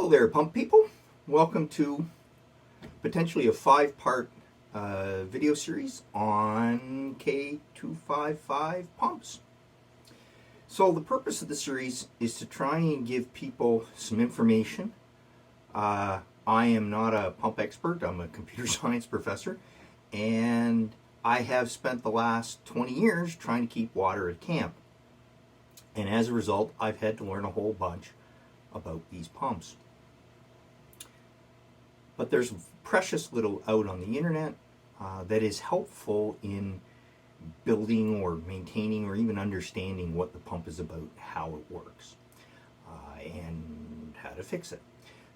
Hello there, pump people. Welcome to potentially a 5-part video series on K-255 pumps. So the purpose of the series is to try and give people some information. I am not a pump expert. I'm a computer science professor, and I have spent the last 20 years trying to keep water at camp. And as a result, I've had to learn a whole bunch about these pumps. But there's precious little out on the internet that is helpful in building or maintaining or even understanding what the pump is about, how it works, and how to fix it.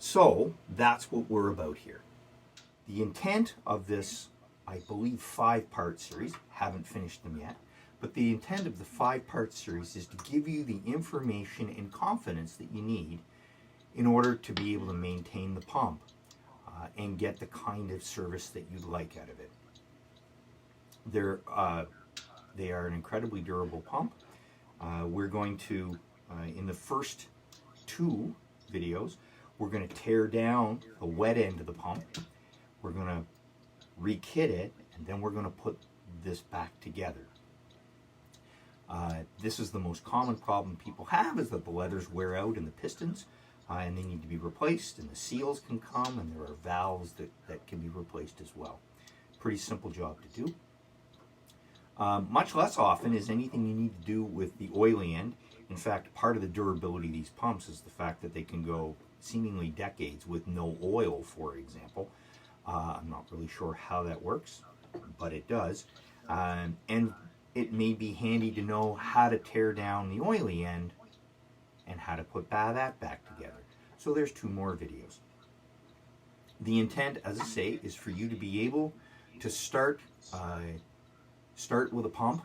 So that's what we're about here. The intent of this, I believe, 5-part series, haven't finished them yet, but the intent of the 5-part series is to give you the information and confidence that you need in order to be able to maintain the pump and get the kind of service that you'd like out of it. They are an incredibly durable pump. We're going to, in the first 2 videos, we're going to tear down the wet end of the pump. We're going to re-kit it, and then we're going to put this back together. This is the most common problem people have, is that the leathers wear out in the pistons and they need to be replaced, and the seals can come, and there are valves that can be replaced as well. Pretty simple job to do. Much less often is anything you need to do with the oily end. In fact, part of the durability of these pumps is the fact that they can go seemingly decades with no oil, for example. I'm not really sure how that works, but it does. And it may be handy to know how to tear down the oily end and how to put that back together. So there's 2 more videos. The intent, as I say, is for you to be able to start with a pump,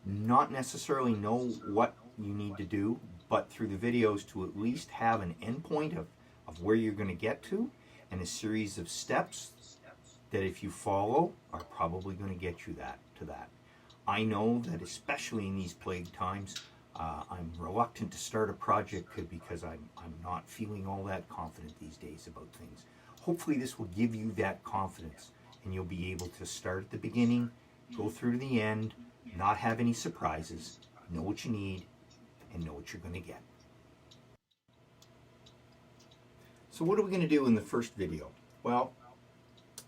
not necessarily know what you need to do, but through the videos to at least have an endpoint of where you're going to get to, and a series of steps that, if you follow, are probably going to get you to that. I know that especially in these plague times, I'm reluctant to start a project because I'm not feeling all that confident these days about things. Hopefully this will give you that confidence, and you'll be able to start at the beginning, go through to the end, not have any surprises, know what you need, and know what you're going to get. So what are we going to do in the first video? Well,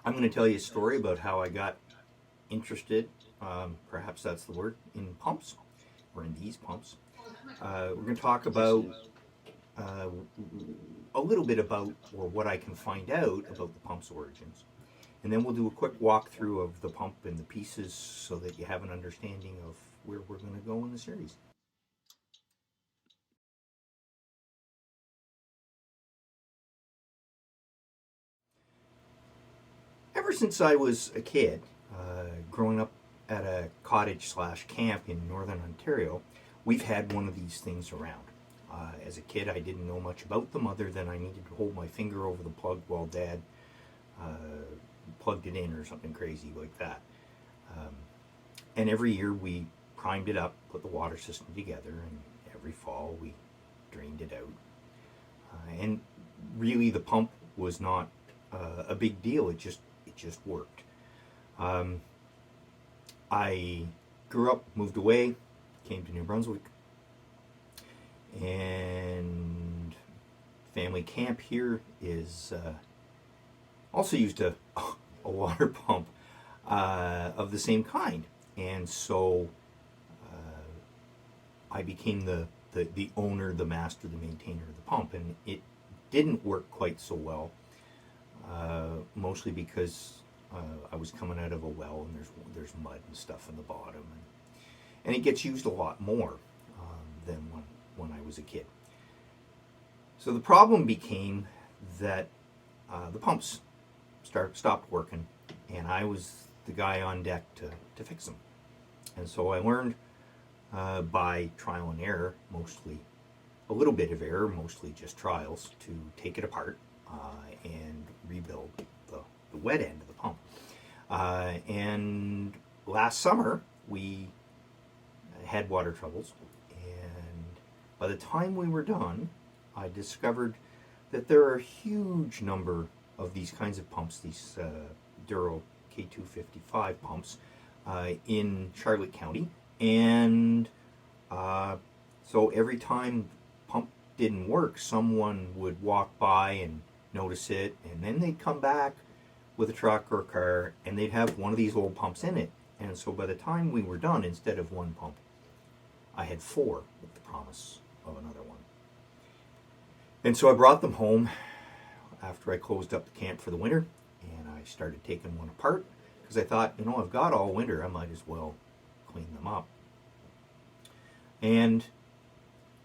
I'm going to tell you a story about how I got interested, perhaps that's the word, in pumps, or in these pumps. We're going to talk about a little bit about, or what I can find out about the pump's origins. And then we'll do a quick walkthrough of the pump and the pieces so that you have an understanding of where we're going to go in the series. Ever since I was a kid, growing up at a cottage/camp in northern Ontario, we've had one of these things around. As a kid, I didn't know much about them other than I needed to hold my finger over the plug while Dad plugged it in or something crazy like that. And every year we primed it up, put the water system together, and every fall we drained it out. And really the pump was not a big deal. It just worked. I grew up, moved away, came to New Brunswick, and family camp here is also used a water pump of the same kind, and so I became the owner, the master, the maintainer of the pump, and it didn't work quite so well, mostly because I was coming out of a well, and there's mud and stuff in the bottom, and it gets used a lot more than when I was a kid. So the problem became that the pumps stopped working, and I was the guy on deck to fix them. And so I learned by trial and error, mostly a little bit of error, mostly just trials, to take it apart and rebuild the wet end of the pump. And last summer we had water troubles, and by the time we were done, I discovered that there are a huge number of these kinds of pumps, these Duro K-255 pumps, in Charlotte County, and so every time the pump didn't work, someone would walk by and notice it, and then they'd come back with a truck or a car, and they'd have one of these old pumps in it. And so by the time we were done, instead of one pump, I had 4 with the promise of another one. And so I brought them home after I closed up the camp for the winter, and I started taking one apart because I thought, you know, I've got all winter, I might as well clean them up. And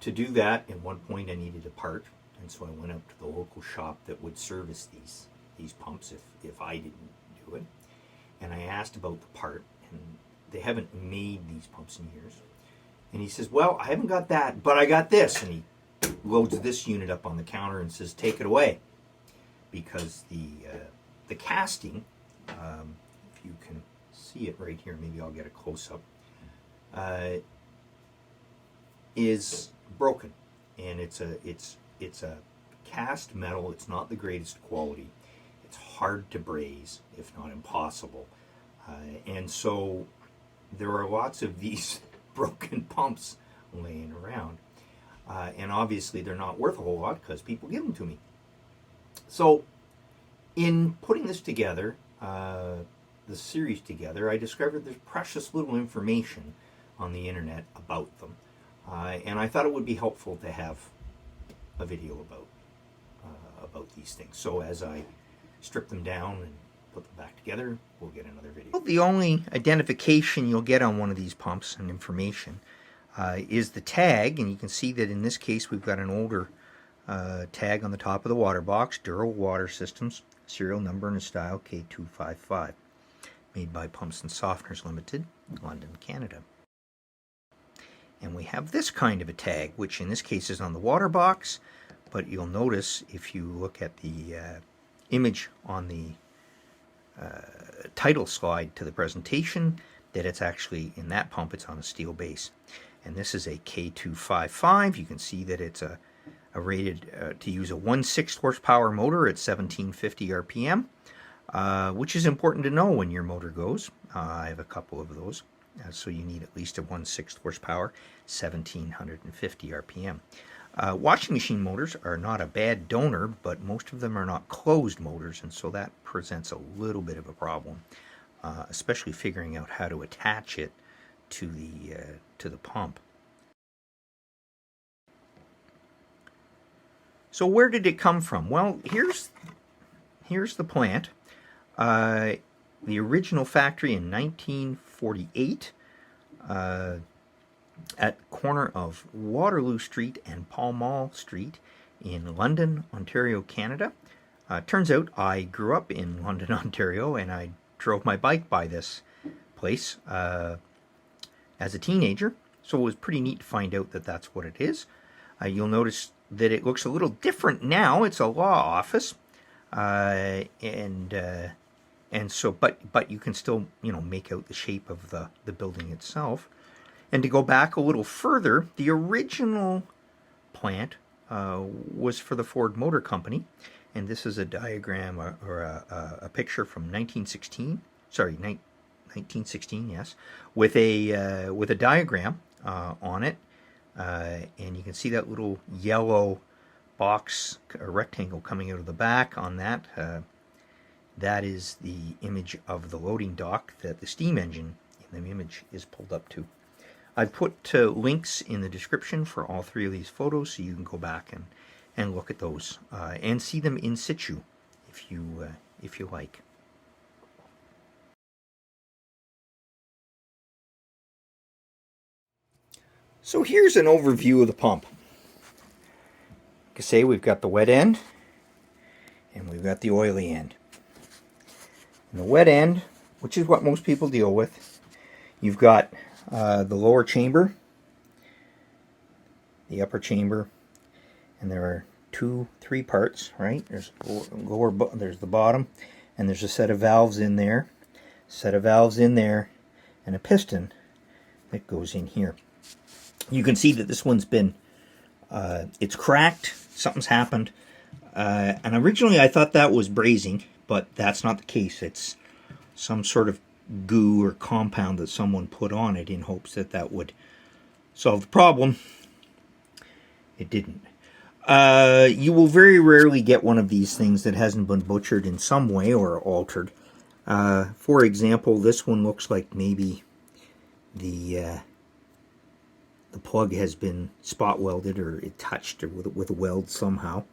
to do that, at one point I needed a part, and so I went up to the local shop that would service these pumps if I didn't do it. And I asked about the part, and they haven't made these pumps in years. And he says, well, I haven't got that, but I got this. And he loads this unit up on the counter and says, take it away. Because the casting, if you can see it right here, maybe I'll get a close-up, is broken. And it's a cast metal. It's not the greatest quality. It's hard to braze, if not impossible. And so there are lots of these broken pumps laying around. And obviously they're not worth a whole lot because people give them to me. So in putting this together, the series together, I discovered there's precious little information on the internet about them. And I thought it would be helpful to have a video about these things. So as I strip them down and put them back together, we'll get another video. Well, the only identification you'll get on one of these pumps and information is the tag, and you can see that in this case we've got an older tag on the top of the water box, Duro Water Systems, serial number and style K255, made by Pumps and Softeners Limited, London, Canada. And we have this kind of a tag, which in this case is on the water box, but you'll notice if you look at the image on the title slide to the presentation that it's actually, in that pump, it's on a steel base. And this is a K255. You can see that it's a rated to use a 1/6 horsepower motor at 1750 RPM, which is important to know when your motor goes. I have a couple of those. So you need at least a 1/6 horsepower, 1750 RPM. Washing machine motors are not a bad donor, but most of them are not closed motors, and so that presents a little bit of a problem, especially figuring out how to attach it to the pump. So where did it come from? Well, here's the plant. The original factory in 1948 at corner of Waterloo Street and Pall Mall Street in London, Ontario, Canada. Turns out I grew up in London, Ontario, and I drove my bike by this place as a teenager, so it was pretty neat to find out that that's what it is. You'll notice that it looks a little different now. It's a law office, and so, but you can still, make out the shape of the building itself. And to go back a little further, the original plant was for the Ford Motor Company, and this is a diagram or a picture from 1916. Sorry, 1916, yes, with a diagram on it, and you can see that little yellow box or rectangle coming out of the back on that. That is the image of the loading dock that the steam engine in the image is pulled up to. I put links in the description for all 3 of these photos, so you can go back and look at those and see them in situ if you like. So here's an overview of the pump. Like I say, we've got the wet end and we've got the oily end. And the wet end, which is what most people deal with, you've got the lower chamber, the upper chamber, and there are 3 parts, right? There's there's the bottom, and there's a set of valves in there, and a piston that goes in here. You can see that this one's been, it's cracked, something's happened. And originally I thought that was brazing, but that's not the case. It's some sort of goo or compound that someone put on it in hopes that that would solve the problem. It didn't. You will very rarely get one of these things that hasn't been butchered in some way or altered. For example, this one looks like maybe the plug has been spot welded, or it touched with a weld somehow.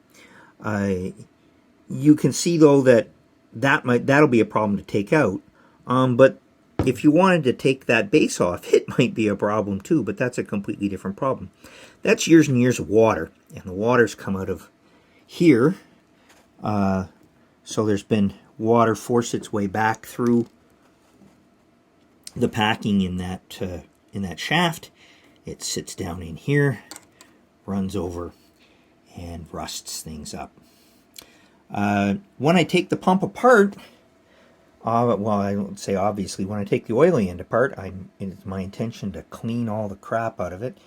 You can see though that that'll be a problem to take out. But if you wanted to take that base off, it might be a problem too, but that's a completely different problem. That's years and years of water, and the water's come out of here. So there's been water force its way back through the packing in that shaft. It sits down in here, runs over, and rusts things up. When I take the pump apart, well, I don't say obviously, when I take the oily end apart, it's my intention to clean all the crap out of it.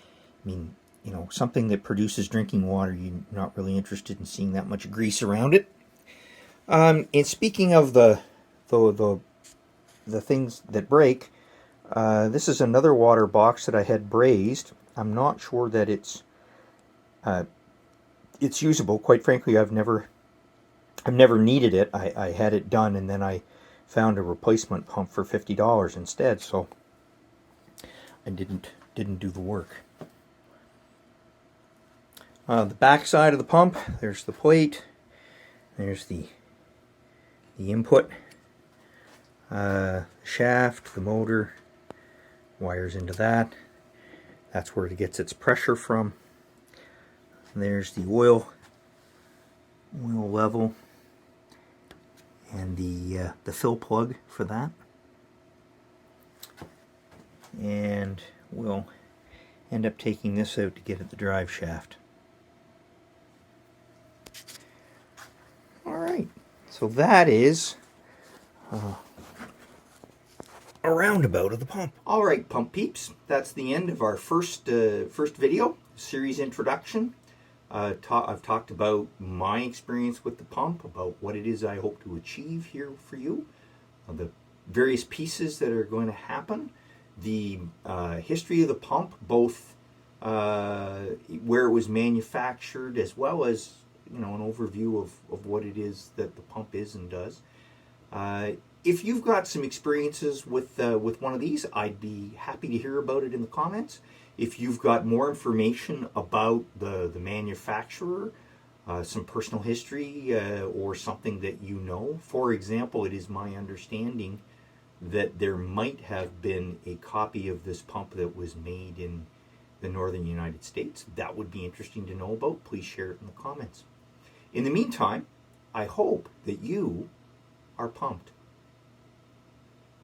I mean, you know, something that produces drinking water, you're not really interested in seeing that much grease around it. And speaking of the things that break, this is another water box that I had brazed. I'm not sure that it's usable. Quite frankly, I've never needed it. I had it done, and then I found a replacement pump for $50 instead, so I didn't do the work. The back side of the pump, there's the plate, there's the input, shaft, the motor, wires into that. That's where it gets its pressure from. And there's the oil level, and the fill plug for that. And we'll end up taking this out to get at the drive shaft. Alright, so that is a roundabout of the pump. Alright, pump peeps, that's the end of our first video, series introduction. I've talked about my experience with the pump, about what it is I hope to achieve here for you, the various pieces that are going to happen, the history of the pump, both where it was manufactured, as well as, you know, an overview of what it is that the pump is and does. If you've got some experiences with one of these, I'd be happy to hear about it in the comments. If you've got more information about the manufacturer, some personal history, or something that you know. For example, it is my understanding that there might have been a copy of this pump that was made in the northern United States. That would be interesting to know about. Please share it in the comments. In the meantime, I hope that you are pumped.